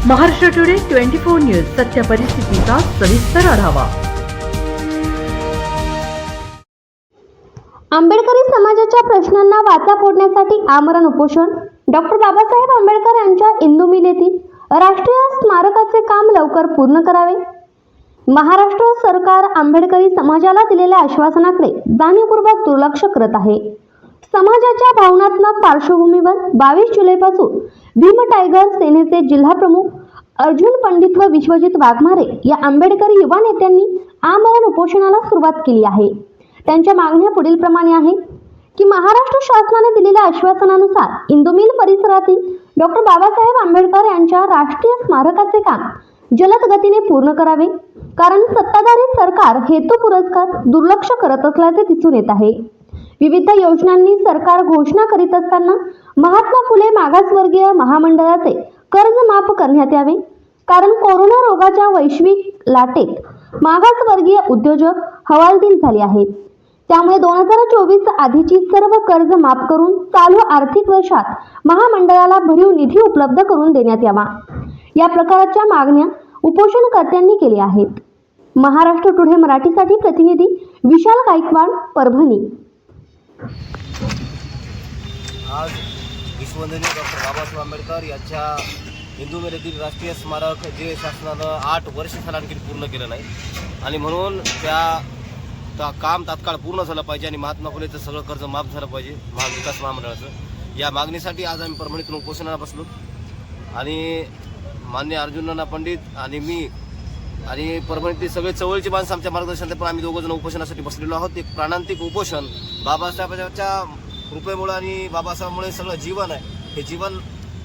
Maharashtra today 24 news, सत्य परिस्थितीचा सविस्तर आढावा। आंबेडकरी समाजाच्या प्रश्नांना वाचा फोडण्यासाठी आमरण उपोषण। डॉक्टर बाबासाहेब आंबेडकर यांच्या इंदू मिल येथील राष्ट्रीय स्मारकाचे काम लवकर पूर्ण करावे। महाराष्ट्र सरकार आंबेडकरी समाजाला दिलेल्या आश्वासनाकडे जाणीवपूर्वक दुर्लक्ष करत आहे। समाजाच्या भावनात्मक पार्श्वभूमीवर 22 जुलैपासून भीम टायगर सेनेचे जिल्हा प्रमुख अर्जुन पंडित व विश्वजित वाघमारे या आंबेडकरी युवा नेत्यांनी आमरण उपोषणाला सुरुवात केली आहे। त्यांच्या मागण्या पुढील प्रमाणे आहेत की महाराष्ट्र शासनाने दिलेल्या आश्वासनानुसार इंदू मिल परिसरातील डॉक्टर बाबासाहेब आंबेडकर यांच्या राष्ट्रीय स्मारकाचे काम जलद गतीने पूर्ण करावे, कारण सत्ताधारी सरकार हेतू पुरस्कार दुर्लक्ष करत असल्याचे दिसून येत आहे। विविध योजनांनी सरकार घोषणा करीत असताना महात्मा फुले मागासवर्गीय महामंडळाचे कर्ज माफ करण्यात यावे, कारण कोरोना रोगाच्या वैश्विक लाटेत मागासवर्गीय उद्योजक हवालदिल झाले आहेत। त्यामुळे 2024 आधीची सर्व कर्ज माफ करून चालू आर्थिक वर्षात महामंडळाला भरीव निधी उपलब्ध करून देण्यात यावा, या प्रकारच्या मागण्या उपोषणकर्त्यांनी केल्या आहेत। महाराष्ट्र टुडे मराठीसाठी प्रतिनिधी विशाल गायकवाड, परभणी। आज विश्ववंदनीय डॉक्टर बाबासाहेब आंबेडकर यांच्या इंदू मिल येथील राष्ट्रीय स्मारक जे शासनानं 8 वर्ष झालं आणखी पूर्ण केलं नाही, आणि म्हणून त्या काम तात्काळ पूर्ण झालं पाहिजे आणि महात्मा फुलेचं सगळं कर्ज माफ झालं पाहिजे महाविकास महामंडळाचं। या मागणीसाठी आज आम्ही परभणीतून उपोषणाला बसलो आणि मान्य अर्जुन पंडित आणि मी आणि परभणीतील सगळे चवळीचे माणसं आमच्या मार्गदर्शनात पण आम्ही दोघं जण उपोषणासाठी बसलेलो आहोत। एक प्राणांतिक उपोषण बाबासाहेबांच्या कृपेमुळे आणि बाबासाहेबांमुळे सगळं जीवन आहे, हे जीवन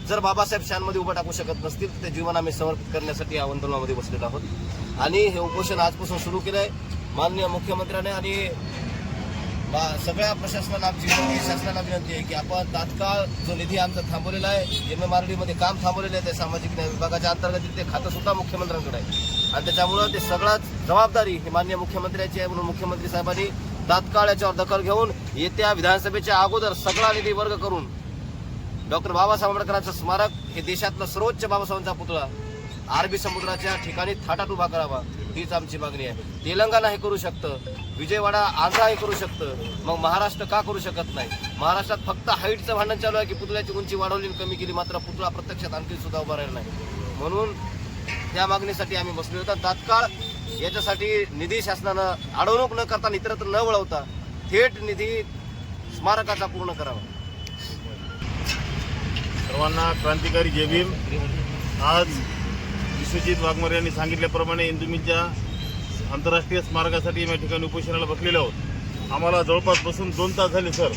जर बाबासाहेब शानमध्ये उभं टाकू शकत नसतील तर ते जीवन आम्ही समर्पित करण्यासाठी या आंदोलनामध्ये बसलेलो आहोत। आणि हे उपोषण आजपासून सुरू केलं आहे माननीय मुख्यमंत्र्याने आणि सगळ्या प्रशासनाला शासनाला विनंती आहे की आपण तात्काळ जो निधी आमचा थांबवलेला आहे, MMRD मध्ये काम थांबवलेलं आहे, त्या सामाजिक न्याय विभागाच्या अंतर्गत ते खातं सुद्धा मुख्यमंत्र्यांकडे आहे आणि त्याच्यामुळं ते सगळ्यात जबाबदारी ही माननीय मुख्यमंत्र्याची आहे। म्हणून मुख्यमंत्री साहेबांनी तात्काळ याच्यावर दखल घेऊन येत्या विधानसभेच्या अगोदर सगळा निधी वर्ग करून डॉक्टर बाबासाहेब आंबेडकरांचं स्मारक हे देशातला सर्वोच्च बाबासाहेबांचा पुतळा अरबी समुद्राच्या ठिकाणी थाटात उभा करावा, हीच आमची मागणी आहे। तेलंगणा हे करू शकतं, विजयवाडा आंध्रा हे करू शकतं, मग महाराष्ट्र का करू शकत नाही? महाराष्ट्रात फक्त हाईटचं भांडण चालू आहे की पुतळ्याची उंची वाढवली आणि कमी केली, मात्र पुतळा प्रत्यक्षात आणखी सुद्धा उभा राहिला नाही। म्हणून त्या मागणीसाठी आम्ही बसलो होतो। तात्काळ याच्यासाठी निधी शासनानं अडवणूक न करता इतरत्र न वळवता थेट निधी स्मारकाचा पूर्ण करावा। सर्वांना क्रांतिकारी जय भीम। आज विश्वजित वाघमारे यांनी सांगितल्याप्रमाणे इंदू मिलच्या आंतरराष्ट्रीय स्मारकासाठी या ठिकाणी उपोषणाला बसलेलो आहोत। आम्हाला जवळपास बसून 2 तास झाले सर,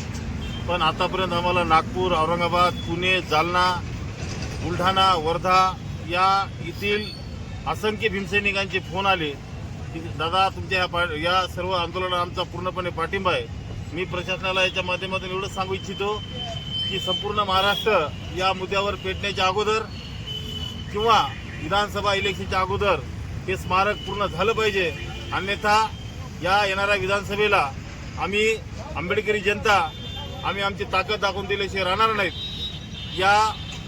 पण आतापर्यंत आम्हाला नागपूर, औरंगाबाद, पुणे, जालना, बुलढाणा, वर्धा या येथील असंख्य भीमसैनिकांचे फोन आले की दादा तुमच्या या सर्व आंदोलनाला आमचा पूर्णपणे पाठिंबा आहे। मी प्रशासनाला याच्या माध्यमातून एवढंच सांगू इच्छितो की संपूर्ण महाराष्ट्र या मुद्द्यावर पेटण्याच्या अगोदर किंवा विधानसभा इलेक्शनच्या अगोदर हे स्मारक पूर्ण झालं पाहिजे, अन्यथा या येणाऱ्या विधानसभेला आम्ही आंबेडकरी जनता आम्ही आमची ताकद दाखवून दिल्याशिवाय राहणार नाहीत। या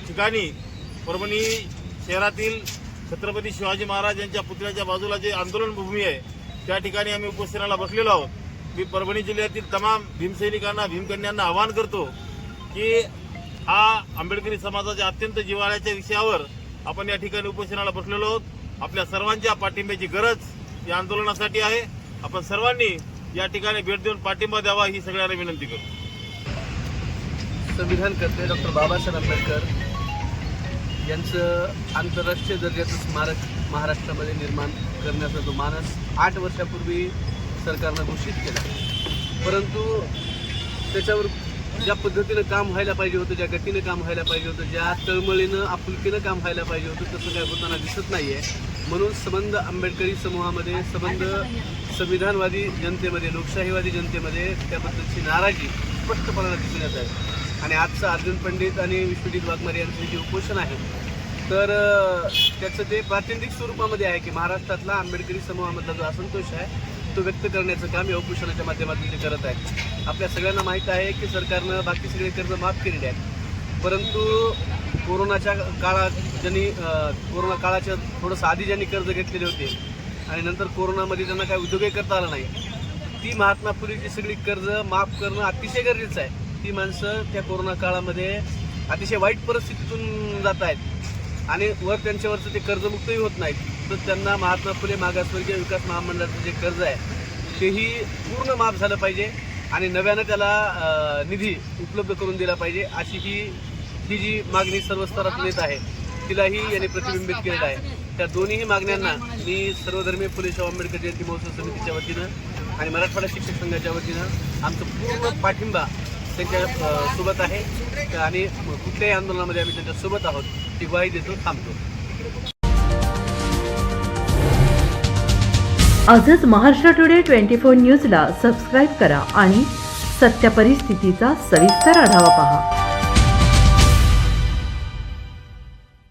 ठिकाणी परभणी शहरातील छत्रपती शिवाजी महाराज यांच्या पुतळ्याच्या बाजूला जे आंदोलन भूमी आहे त्या ठिकाणी आम्ही उपोषणाला बसलेलो आहोत। मी परभणी जिल्ह्यातील तमाम भीमसैनिकांना, भीमकन्यांना आवाहन करतो की हा आंबेडकरी समाजाच्या अत्यंत जिव्हाळ्याच्या विषयावर आपण या ठिकाणी उपोषणाला बसलेलो आहोत। आपल्या सर्वांच्या पाठिंब्याची गरज या आंदोलनासाठी आहे। आपण सर्वांनी या ठिकाणी भेट देऊन पाठिंबा द्यावा ही सगळ्यांना विनंती करतो। संविधान कर्ते डॉक्टर बाबासाहेब आंबेडकर यांचं आंतरराष्ट्रीय दर्जाचं स्मारक महाराष्ट्रामध्ये निर्माण करण्याचा जो मानस 8 वर्षापूर्वी सरकारनं घोषित केला, परंतु त्याच्यावर ज्या पद्धतीनं काम व्हायला पाहिजे होतं, ज्या गतीनं काम व्हायला पाहिजे होतं, ज्या तळमळीनं आपुलकीनं काम व्हायला पाहिजे होतं, तसं काय होताना दिसत नाही आहे। म्हणून संबंध आंबेडकरी समूहामध्ये, संबंध संविधानवादी जनतेमध्ये, लोकशाहीवादी जनतेमध्ये त्याबद्दलची नाराजी स्पष्टपणे दिसून येत आहे। आणि आजचं अर्जुन पंडित आणि विश्वजित वाघमारे यांचं जे उपोषण आहे तर त्याचं ते प्रातिनिधिक स्वरूपामध्ये आहे की महाराष्ट्रातला आंबेडकरी समूहामधला जो असंतोष आहे तो व्यक्त करण्याचं काम या उपोषणाच्या माध्यमातून ते करत आहेत। आपल्या सगळ्यांना माहीत आहे की सरकारनं बाकी सगळे कर्ज माफ केलेले आहेत, परंतु कोरोनाच्या काळात ज्यांनी कोरोना काळाच्या थोडंसं आधी ज्यांनी कर्ज घेतलेले होते आणि नंतर कोरोनामध्ये त्यांना काही उद्योगही करता आला नाही, ती महात्मा फुलेची सगळी कर्ज माफ करणं अतिशय गरजेचं आहे. ती माणसं त्या कोरोना काळामध्ये अतिशय वाईट परिस्थितीतून जात आहेत आणि त्यांच्यावरचं ते कर्जमुक्तही होत नाहीत. तर त्यांना महात्मा फुले मागासवर्गीय विकास महामंडळाचं जे कर्ज आहे तेही पूर्ण माफ झालं पाहिजे आणि नव्यानं त्याला निधी उपलब्ध करून दिला पाहिजे, अशी ही जी मागणी सर्व स्तरातून येत आहे तिलाही यांनी प्रतिबिंबित केलेलं आहे. त्या दोन्हीही मागण्यांना मी सर्वधर्मीय फुले शाहू आंबेडकर जयंती महोत्सव समितीच्या वतीनं आणि मराठवाडा शिक्षक संघाच्या वतीनं आमचं पूर्ण पाठिंबा त्यांच्या सोबत आहे आणि कुठल्याही आंदोलनामध्ये आम्ही त्यांच्या सोबत आहोत ती ग्वाही देतो. थांबतो. आजच महाराष्ट्र टुडे 24 न्यूजला सबस्क्राईब करा आणि सत्य परिस्थितीचा सविस्तर आढावा पहा.